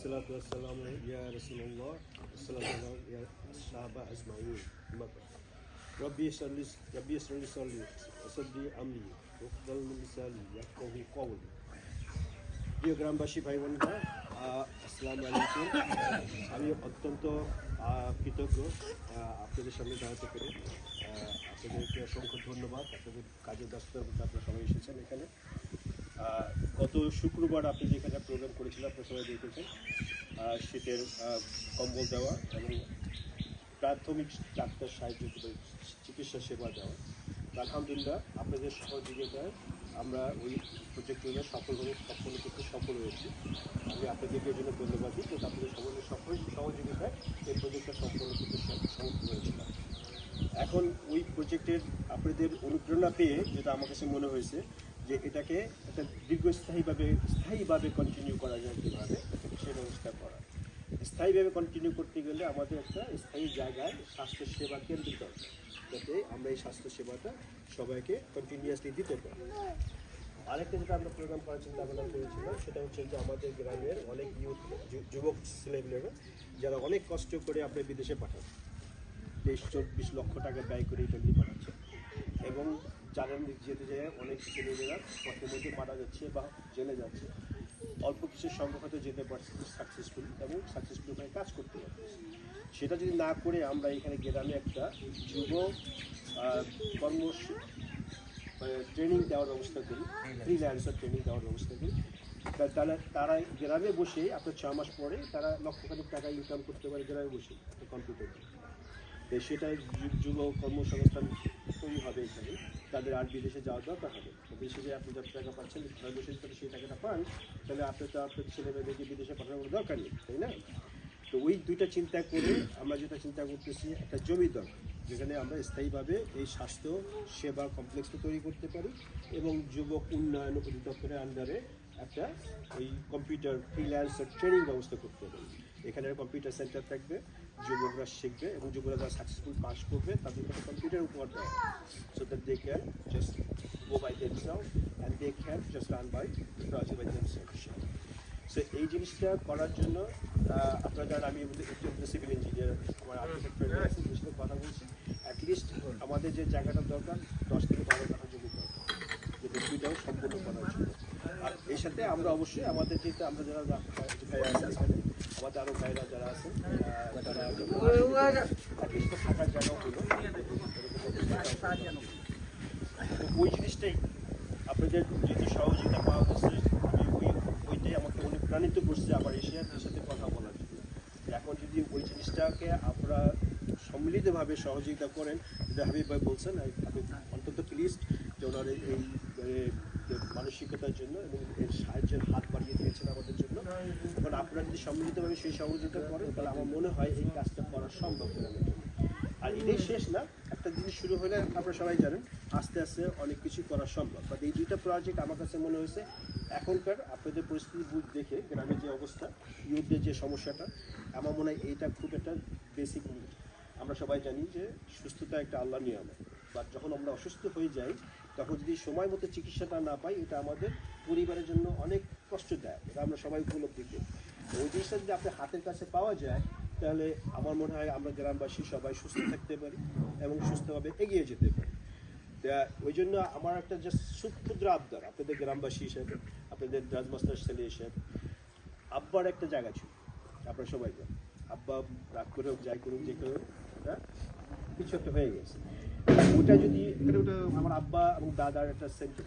والصلاة والسلام يا رسول الله والصلاة والسلام يا الصحابة أجمعين. ربي اشرح لي صدري ويسر لي أمري واحلل من لساني يفقهوا قولي. প্রিয় গ্রামবাসী ভাই বোনেরা, আসসালামু আলাইকুম। আমি অত্যন্ত কৃতজ্ঞ আপনাদের সামনে দাঁড়াতে পেরে। আপনাদেরকে অসংখ্য ধন্যবাদ। আপনাদের কাজে ব্যস্ততার মধ্যে আপনারা সবাই এসেছেন এখানে। গত শুক্রবার আপনি যেখানে প্রোগ্রাম করেছিলেন আপনারা সবাই দেখেছেন, শীতের কম্বল দেওয়া এবং প্রাথমিক ডাক্তার সাহায্য চিকিৎসা সেবা দেওয়া। আলহামদুলিল্লাহ আপনাদের সহযোগিতায় আমরা ওই প্রজেক্টগুলো সফল করতে সফল হয়েছি। আমি আপনাদেরকে এই জন্য ধন্যবাদ দিই, কিন্তু আপনাদের সহযোগিতায় এই প্রজেক্টটা সম্পন্ন করতে সক্ষম হয়েছিলাম। এখন ওই প্রজেক্টের আপনাদের অনুপ্রেরণা পেয়ে যেটা আমার কাছে মনে হয়েছে যে এটাকে একটা স্থায়ীভাবে কন্টিনিউ করা যায় কীভাবে, সেই ব্যবস্থা করা। স্থায়ীভাবে কন্টিনিউ করতে গেলে আমাদের একটা স্থায়ী জায়গায় স্বাস্থ্যসেবা কেন্দ্র দরকার, যাতে আমরা এই স্বাস্থ্যসেবাটা সবাইকে কন্টিনিউয়াসলি দিতে পারি। আরেকটা যেটা আমরা প্রোগ্রাম করার চিন্তা ভাবনা করেছিলাম সেটা হচ্ছে যে আমাদের গ্রামের অনেক যুবক ছেলেমেয়েরা যারা অনেক কষ্ট করে আপনি বিদেশে পাঠান, 23-24 লক্ষ টাকা ব্যয় করে ইটালি পাঠাচ্ছে, এবং যারা যেতে যায় অনেক ছেলেমেয়েরা পথের মধ্যে মারা যাচ্ছে বা জেলে যাচ্ছে। অল্প কিছু সংখ্যক হয়তো যেতে পারছে সাকসেসফুলি কাজ করতে পারছে। সেটা যদি না করে আমরা এখানে গ্রামে একটা যুব ট্রেনিং দেওয়ার ব্যবস্থা করি, ফ্রিল্যান্সার ট্রেনিং দেওয়ার ব্যবস্থা করি, তারা গ্রামে বসে আপনার 6 মাস পরে তারা লক্ষখানিক টাকা ইনকাম করতে পারে গ্রামে বসে কম্পিউটার। তো সেটাই যুব কর্মসংস্থান তৈরি হবে এখানে। তাদের আর বিদেশে যাওয়ার দরকার হবে। বিদেশে যে আপনি যত টাকা পাচ্ছেন ঘরে বসে যদি সেই টাকাটা পান, তাহলে আপনি তো আপনার ছেলেমেয়েদেরকে বিদেশে পাঠানোর কোনো দরকার নেই, তাই না? তো ওই দুইটা চিন্তা করে আমরা যেটা চিন্তা করতেছি, একটা জমি দরকার যেখানে আমরা স্থায়ীভাবে এই স্বাস্থ্য সেবা কমপ্লেক্সটা তৈরি করতে পারি, এবং যুবক উন্নয়ন অধিদপ্তরের আন্ডারে একটা ওই কম্পিউটার ফ্রিল্যান্সার ট্রেনিং ব্যবস্থা করতে পারি। এখানে কম্পিউটার সেন্টার থাকবে, যুবকরা শিখবে এবং যুবকরা যারা সাকসেসফুল পাস করবে তাদের কাছে কম্পিউটার উপহার দেওয়া হবে, so that they can just go by themselves and they can just run by project by themselves. So এই জিনিসটা করার জন্য আপনারা জানেন আমি সিভিল ইঞ্জিনিয়ার, আমার আর্কিটেক্ট সাথে কথা বলছি। অ্যাটলিস্ট আমাদের যে জায়গাটা দরকার 10 থেকে 12 কাঠা জমি দরকার, যে দুইটাও সম্পূর্ণ করার জন্য। আর এর সাথে আমরা অবশ্যই আমাদের যেটা আমরা যারা ভাইরা আছেন এখানে, আমাদের আরও ভাইরা যারা আছেন তারা অ্যাটলিস্ট থাকার জায়গাও হলো, ওই জিনিসটাই আপনাদের যদি সহযোগিতা পাওয়া যাচ্ছে। আমি ওইটাই আমাকে অনুপ্রাণিত করছে আবার এসে আপনার সাথে কথা বলার জন্য। এখন যদি ওই জিনিসটাকে আপনারা সম্মিলিতভাবে সহযোগিতা করেন, যেটা হাবিব ভাই বলছেন, আমি অন্তত প্লিজ যে ওনার এই মানসিকতার জন্য এবং এর সাহায্যের হাত বাড়িয়ে দিয়েছেন আমাদের জন্য। এখন আপনারা যদি সম্মিলিতভাবে সেই সহযোগিতা করেন, তাহলে আমার মনে হয় এই কাজটা করা সম্ভব গ্রামের জন্য। আর এটাই শেষ না, একটা জিনিস শুরু হলে আপনারা সবাই জানেন আস্তে আস্তে অনেক কিছু করা সম্ভব। বাট এই দুইটা প্রজেক্ট আমার কাছে মনে হয়েছে এখনকার আপনাদের পরিস্থিতি দেখে গ্রামের যে অবস্থা, ইউথদের যে সমস্যাটা, আমার মনে হয় এইটা খুব একটা বেসিক নিড। আমরা সবাই জানি যে সুস্থতা একটা আল্লাহর নিয়ামত, বাট যখন আমরা অসুস্থ হয়ে যাই তখন যদি সময় মতো চিকিৎসাটা না পাই, এটা আমাদের পরিবারের জন্য অনেক কষ্ট দেয়, এটা আমরা সবাই উপলব্ধি করি। ওই জিনিসটা যদি আপনার হাতের কাছে পাওয়া যায়, তাহলে আমার মনে হয় আমরা গ্রামবাসী সবাই সুস্থ থাকতে পারি এবং সুস্থভাবে এগিয়ে যেতে পারি। ওই জন্য আমার একটা জাস্ট ক্ষুদ্র আবদার আপনাদের গ্রামবাসী হিসেবে, আপনাদের রাজমাস্টার ছেলে হিসেবে, আব্বার একটা জায়গা ছিল, আপনারা সবাই জানেন। আব্বা রাগ করে হোক, যাই করুক, যে করুক, কিছু একটা হয়ে গেছে। ওটা যদি ওটা আমার আব্বা এবং দাদার একটা সেন্টার,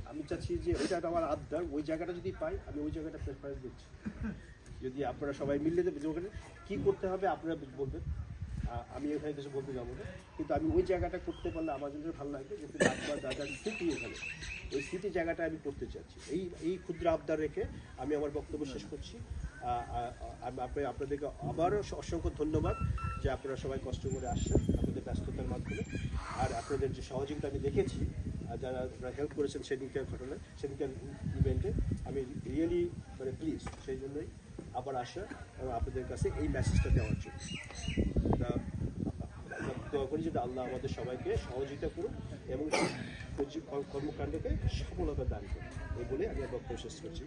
আমি চাচ্ছি যে ওইটা আমার আবদার, ওই জায়গাটা যদি পাই আমি ওই জায়গাটা প্রেফারেন্স দিচ্ছি। যদি আপনারা সবাই মিললে ওখানে কী করতে হবে আপনারা বলবেন, আমি এখানে কিছু বলতে যাবো না, কিন্তু আমি ওই জায়গাটা করতে পারলে আমার জন্য ভালো লাগবে। যেহেতু আব্বা দাদার স্মৃতি এখানে, ওই স্মৃতি জায়গাটা আমি করতে চাচ্ছি। এই ক্ষুদ্র আবদার রেখে আমি আমার বক্তব্য শেষ করছি। আপনাদেরকে আবারও অসংখ্য ধন্যবাদ যে আপনারা সবাই কষ্ট করে আসছেন আপনাদের ব্যস্ততার মাধ্যমে। আর আপনাদের যে সহযোগিতা আমি দেখেছি, যারা হেল্প করেছেন সেদিনকার ঘটনায়, সেদিনকার ইভেন্টে, আমি রিয়েলি প্লিজ সেই জন্যই আবার আসা এবং আপনাদের কাছে এই মেসেজটা দেওয়ার জন্য। দোয়া করি যদি আল্লাহ আমাদের সবাইকে সহযোগিতা করুন এবং কর্মকাণ্ডকে সফলতা দান করুন, এই বলে আমি বক্তব্য শেষ করছি।